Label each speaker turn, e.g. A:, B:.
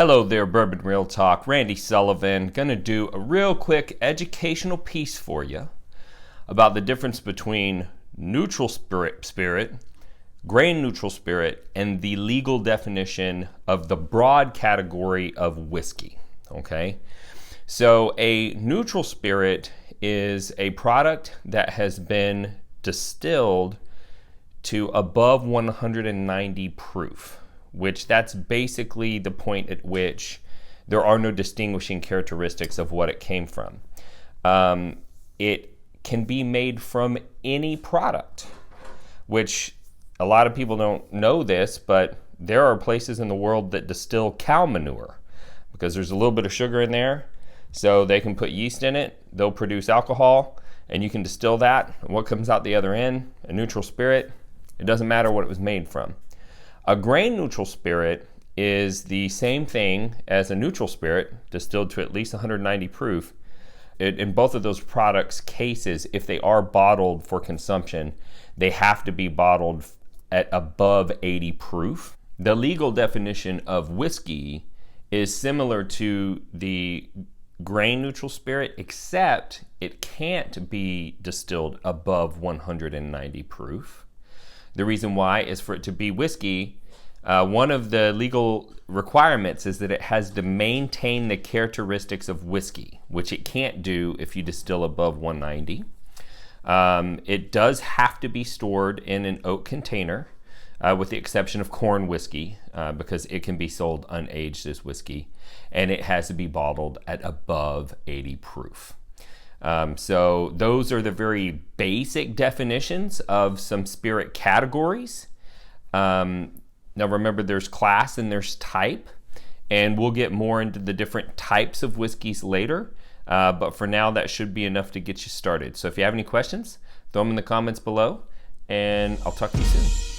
A: Hello there, Bourbon Real Talk. Randy Sullivan. Gonna do a real quick educational piece for you about the difference between neutral spirit, grain neutral spirit, and the legal definition of the broad category of whiskey. Okay? So a neutral spirit is a product that has been distilled to above 190 proof, which that's basically the point at which there are no distinguishing characteristics of what it came from. It can be made from any product, which a lot of people don't know this, but there are places in the world that distill cow manure because there's a little bit of sugar in there, so they can put yeast in it, they'll produce alcohol, and you can distill that. And what comes out the other end, a neutral spirit, it doesn't matter what it was made from. A grain neutral spirit is the same thing as a neutral spirit, distilled to at least 190 proof. In both of those products' cases, if they are bottled for consumption, they have to be bottled at above 80 proof. The legal definition of whiskey is similar to the grain neutral spirit, except it can't be distilled above 190 proof. The reason why is for it to be whiskey, one of the legal requirements is that it has to maintain the characteristics of whiskey, which it can't do if you distill above 190. It does have to be stored in an oak container, with the exception of corn whiskey, because it can be sold unaged as whiskey, and it has to be bottled at above 80 proof. So those are the very basic definitions of some spirit categories. Now remember, there's class and there's type, and we'll get more into the different types of whiskeys later. But for now, that should be enough to get you started. So if you have any questions, throw them in the comments below, and I'll talk to you soon.